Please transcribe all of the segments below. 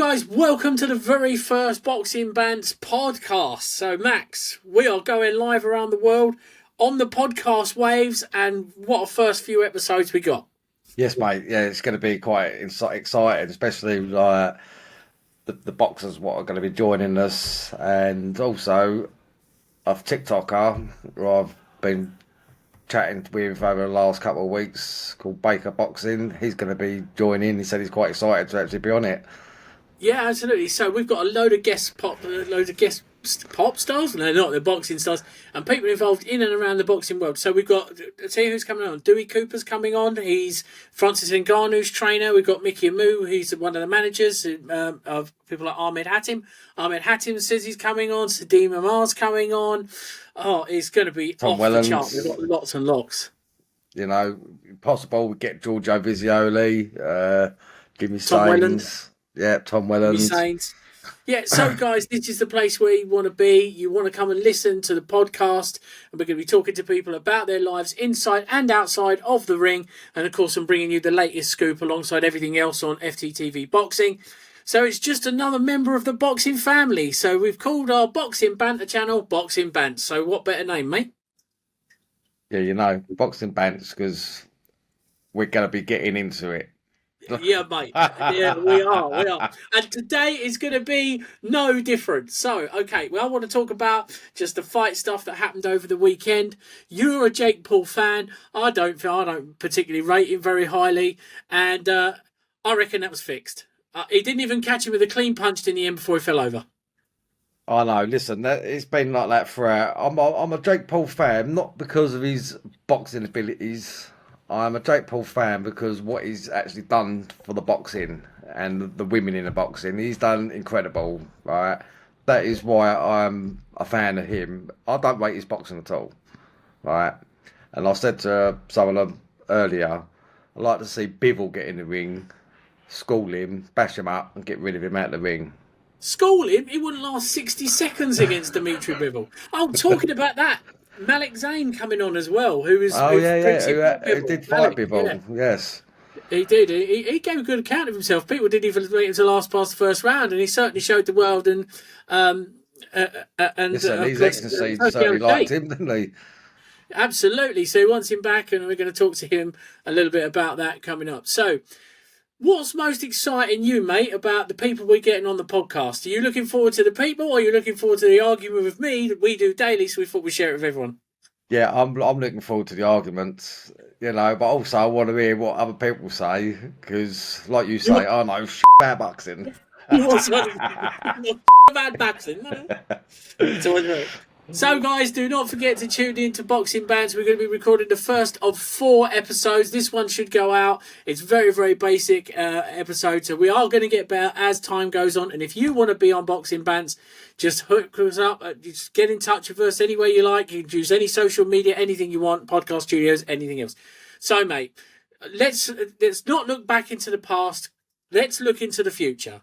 guys, welcome to the very first Boxing Bantz podcast. So Max, we are going live around the world on the podcast waves, and what a first few episodes we got. Yes, mate. Yeah, it's going to be quite exciting, especially the boxers what are going to be joining us, and also a TikToker who I've been chatting with over the last couple of weeks called Baker Boxing. He's going to be joining. He said he's quite excited to actually be on it. Yeah, absolutely. So we've got a load of guest pop stars. No, not the boxing stars, and people involved in and around the boxing world. So we've got, see who's coming on. Dewey Cooper's coming on. He's Francis Ngannou's trainer. We've got Mickey Amu, who's one of the managers of people like Ahmed Hatim. Ahmed Hatim says he's coming on. Sadim Amar's coming on. Oh, it's going to be off the chart. We've got lots and lots. You know, possible we get Giorgio Vizioli, Jimmy Tom Sains. Yeah, Tom Wellens. Yeah, so guys, this is the place where you want to be. You want to come and listen to the podcast, and we're going to be talking to people about their lives inside and outside of the ring, and of course I'm bringing you the latest scoop alongside everything else on FTTV Boxing. So it's just another member of the boxing family. So we've called our boxing banter channel Boxing Bantz. So what better name, mate? Yeah, you know, Boxing Bantz, because we're going to be getting into it. Yeah, mate. Yeah, we are. And today is going to be no different. So, okay, well, I want to talk about just the fight stuff that happened over the weekend. You're a Jake Paul fan. I don't particularly rate him very highly, and I reckon that was fixed. He didn't even catch him with a clean punch in the end before he fell over. I know. Listen, it's been like that forever. I'm a Jake Paul fan, not because of his boxing abilities. I'm a Jake Paul fan because what he's actually done for the boxing and the women in the boxing, he's done incredible, right? That is why I'm a fan of him. I don't rate his boxing at all, right? And I said to some of them earlier, I'd like to see Bivol get in the ring, school him, bash him up and get rid of him out of the ring. School him? He wouldn't last 60 seconds against Dimitri Bivol. Oh, talking about that. Malik Zayn coming on as well, who was who did fight Bivol, yes. He did. He gave a good account of himself. People didn't even wait until last past the first round, and he certainly showed the world. And listen, his excellency certainly liked him, didn't he? Absolutely. So he wants him back, and we're going to talk to him a little bit about that coming up. So, what's most exciting you, mate, about the people we're getting on the podcast? Are you looking forward to the people, or are you looking forward to the argument with me that we do daily, so we thought we'd share it with everyone? Yeah, I'm looking forward to the arguments, you know, but also I want to hear what other people say, because, like you say, I know about boxing. About boxing. So, guys, do not forget to tune in to Boxing Bantz. We're going to be recording the first of 4 episodes. This one should go out. It's very, very basic episode, so we are going to get better as time goes on. And if you want to be on Boxing Bantz, just hook us up. Just get in touch with us any way you like. You can use any social media, anything you want, podcast studios, anything else. So, mate, let's not look back into the past. Let's look into the future.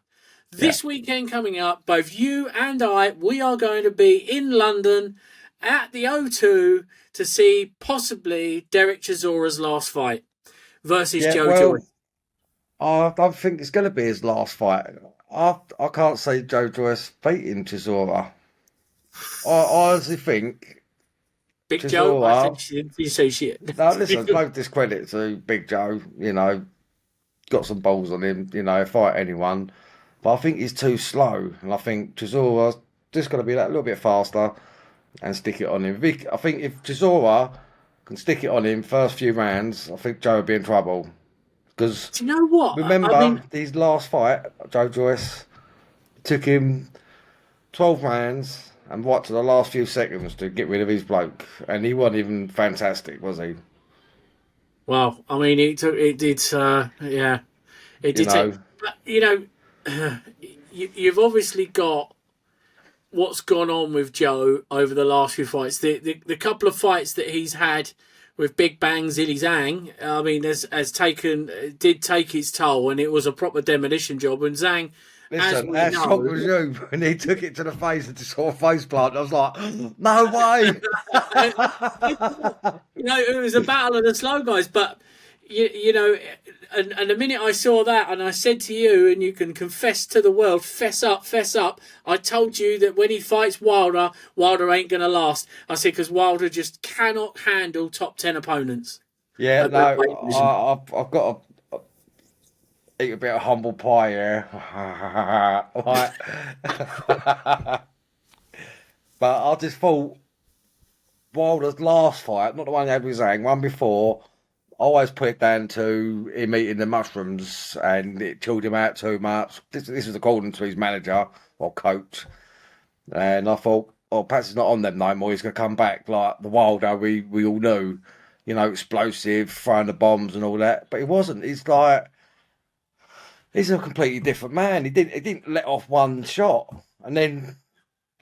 This weekend coming up, both you and I, we are going to be in London at the O2 to see possibly Derek Chisora's last fight versus Joyce. I don't think it's going to be his last fight. I can't see Joyce beating Chisora. I honestly think Big Chisora, Joe, I think she didn't say shit. No, listen, no discredit to Big Joe, you know, got some balls on him, you know, fight anyone. But I think he's too slow, and I think Chisora's just got to be that little bit faster and stick it on him. I think if Chisora can stick it on him first few rounds, I think Joe will be in trouble. Because do you know what? Remember, his last fight, Joe Joyce, took him 12 rounds and what to the last few seconds to get rid of his bloke, and he wasn't even fantastic, was he? Well, I mean, it did. Take, but, you know. You've obviously got what's gone on with Joe over the last few fights. The couple of fights that he's had with Big Bang Zilly Zhang, I mean, did take its toll, and it was a proper demolition job. And Zhang, listen, how shocked was you when he took it to the face and just saw a face plant? I was like, no way. You know, it was a battle of the slow guys, but you know, and the minute I saw that, and I said to you, and you can confess to the world, fess up, fess up. I told you that when he fights Wilder, Wilder ain't gonna last. I said because Wilder just cannot handle top 10 opponents. Yeah, At that no, weight division. I've got to eat a bit of humble pie here. Right. But I just thought Wilder's last fight, not the one he had with Zhang, one before, I always put it down to him eating the mushrooms and it chilled him out too much. This was according to his manager or coach. And I thought, oh, perhaps he's not on them no more. He's going to come back like the Wilder we all knew, you know, explosive, throwing the bombs and all that. But he wasn't. He's a completely different man. He didn't let off one shot. And then,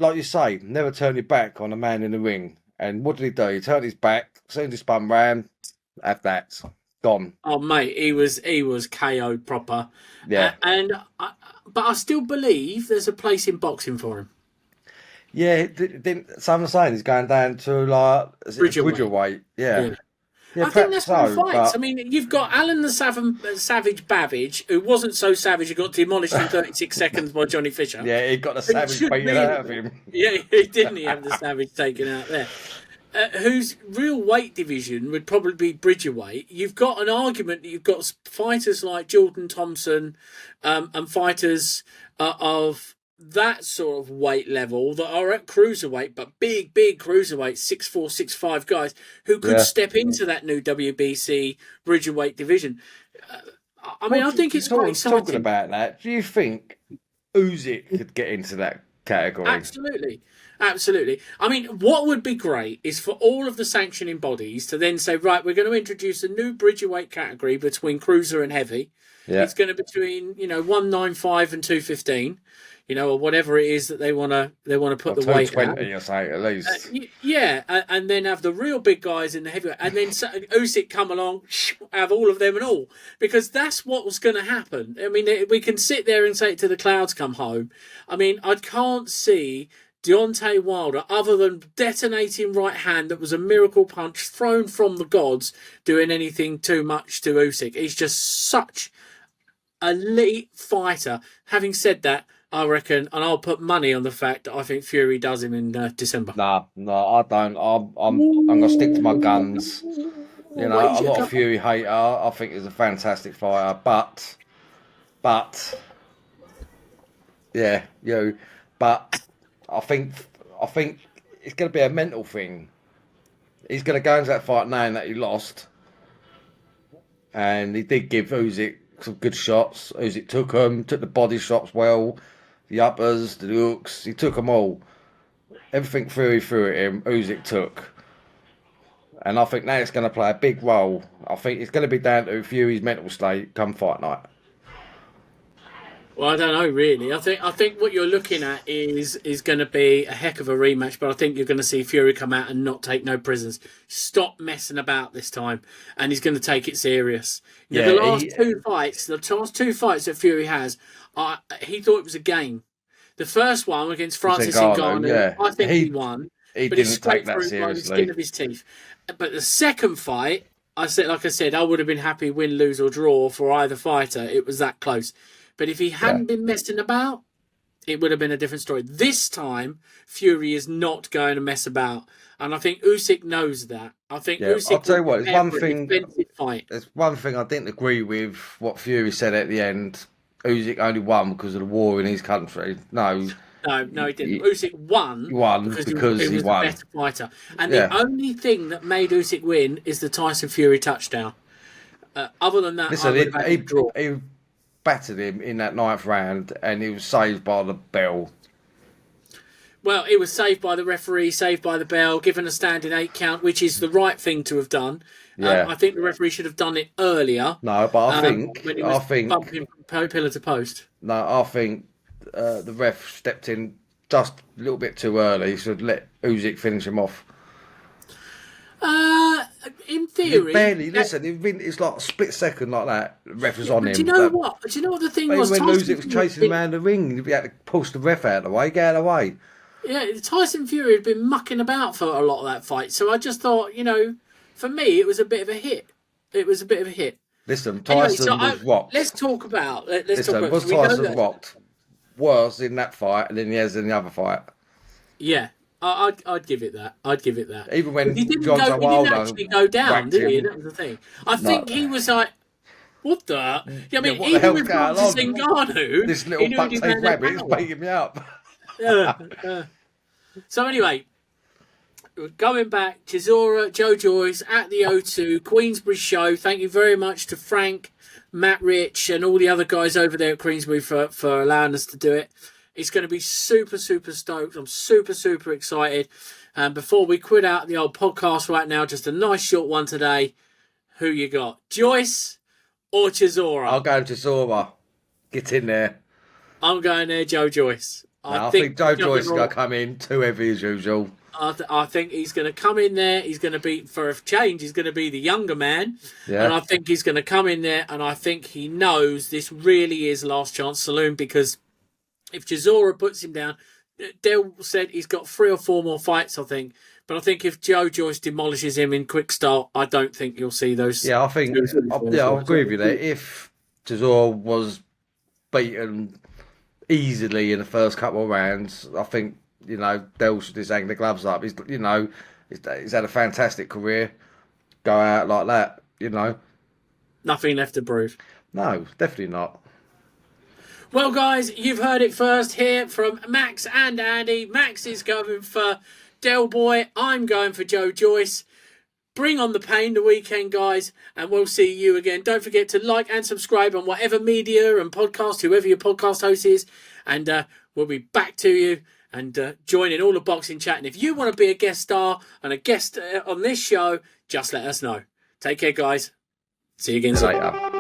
like you say, never turned his back on a man in the ring. And what did he do? He turned his back, as soon as he spun round, have that. Gone. Oh mate, he was KO'd proper. Yeah. But I still believe there's a place in boxing for him. Yeah, didn't someone saying he's going down to like Bridgerweight? Yeah. Yeah, I think that's so, what fights. but... I mean, you've got Alan the Savage Babbage, who wasn't so savage, he got demolished in 36 seconds by Johnny Fisher. Yeah, he got the savage beaten out of him. Yeah, he didn't. He have the savage taken out there. Whose real weight division would probably be Bridgerweight. You've got an argument that you've got fighters like Jordan Thompson and fighters of that sort of weight level that are at cruiserweight, but big cruiserweight, 6'4", 6'5" guys who could step into that new WBC Bridgerweight division. I mean, I think it's quite exciting. Talking about that, do you think Usyk could get into that category? Absolutely. I mean, what would be great is for all of the sanctioning bodies to then say, right, we're going to introduce a new Bridgerweight category between cruiser and heavy. Yeah. It's going to be between 195 and 215. Or whatever it is that they want to put the weight at. 220, I say, at least. And then have the real big guys in the heavyweight, and then Usyk come along, have all of them and all, because that's what was going to happen. I mean, we can sit there and say it till the clouds come home. I mean, I can't see Deontay Wilder, other than detonating right hand that was a miracle punch thrown from the gods, doing anything too much to Usyk. He's just such an elite fighter. Having said that, I reckon, and I'll put money on the fact that I think Fury does him in December. No, I don't. I'm going to stick to my guns. I'm not a Fury hater. I think he's a fantastic fighter, but I think it's going to be a mental thing. He's going to go into that fight knowing that he lost, and he did give Usyk some good shots. Usyk took the body shots well. The uppers, the hooks, he took them all. Everything Fury threw at him, Usyk took. And I think now it's going to play a big role. I think it's going to be down to Fury's mental state come fight night. Well, I don't know, really. I think what you're looking at is going to be a heck of a rematch, but I think you're going to see Fury come out and not take no prisoners. Stop messing about this time, and he's going to take it serious. The last two fights that Fury has, he thought it was a game. The first one against Francis Ngannou, I think he won. He but didn't take that seriously. By the skin of his teeth. But the second fight, I said, I would have been happy win, lose or draw for either fighter. It was that close. But if he hadn't been messing about, it would have been a different story. This time, Fury is not going to mess about. And I think Usyk knows that. I think Usyk I'll tell you what, there's one thing I didn't agree with what Fury said at the end. Usyk only won because of the war in his country. No, he didn't. Usyk won because he was won. The better fighter. And the only thing that made Usyk win is the Tyson Fury touchdown. Other than that, he battered him in that 9th round, and he was saved by the bell. Well, it was saved by the referee, saved by the bell, given a standing 8 count, which is the right thing to have done. I think the referee should have done it earlier. No, but I think bumping from pillar to post. No, I think the ref stepped in just a little bit too early. He should let Usyk finish him off. In theory, it's like a split second like that. The ref was on him. Do you know what? Do you know what the thing was? When Usyk was chasing him around the ring, he had to push the ref out of the way, get out of the way. Yeah, Tyson Fury had been mucking about for a lot of that fight, so I just thought, for me, it was a bit of a hit. It was a bit of a hit. Listen, Anyway, Tyson was rocked. let's talk about. Let's Listen, talk about. was We know Tyson that- rocked worse in that fight than he has in the other fight? Yeah, I'd give it that. I'd give it that. Even when He didn't Deontay Wilder actually go down, whacked did he? him. That was the thing. I think he was like, "What the?" I mean, what the even hell's with going Bantz on? Ngannou, This he little knew buck he taste had that rabbit is power. beating me up. So anyway, going back, Chisora, Joyce at the O2 Queensbury show. Thank you very much to Frank, Matt Rich, and all the other guys over there at Queensbury for allowing us to do it. It's going to be super, super stoked. I'm super, super excited. And before we quit out the old podcast right now, just a nice short one today. Who you got, Joyce or Chisora? I'll go to Chisora. Get in there. I'm going there, Joyce. I think Joyce is going to come in too heavy as usual. I think he's going to come in there. He's going to be, for a change, he's going to be the younger man. Yeah. And I think he's going to come in there, and I think he knows this really is last chance saloon, because if Chisora puts him down, Del said he's got 3 or 4 more fights, I think. But I think if Joyce demolishes him in quick style, I don't think you'll see those. Yeah, I think. I'll agree with you there. If Chisora was beaten easily in the first couple of rounds, I think Del should just hang the gloves up. He's had a fantastic career. Go out like that, Nothing left to prove. No, definitely not. Well, guys, you've heard it first here from Max and Andy. Max is going for Del Boy. I'm going for Joyce. Bring on the pain the weekend, guys, and we'll see you again. Don't forget to like and subscribe on whatever media and podcast, whoever your podcast host is, and we'll be back to you and join in all the boxing chat. And if you want to be a guest star and a guest on this show, just let us know. Take care, guys. See you again soon. Later.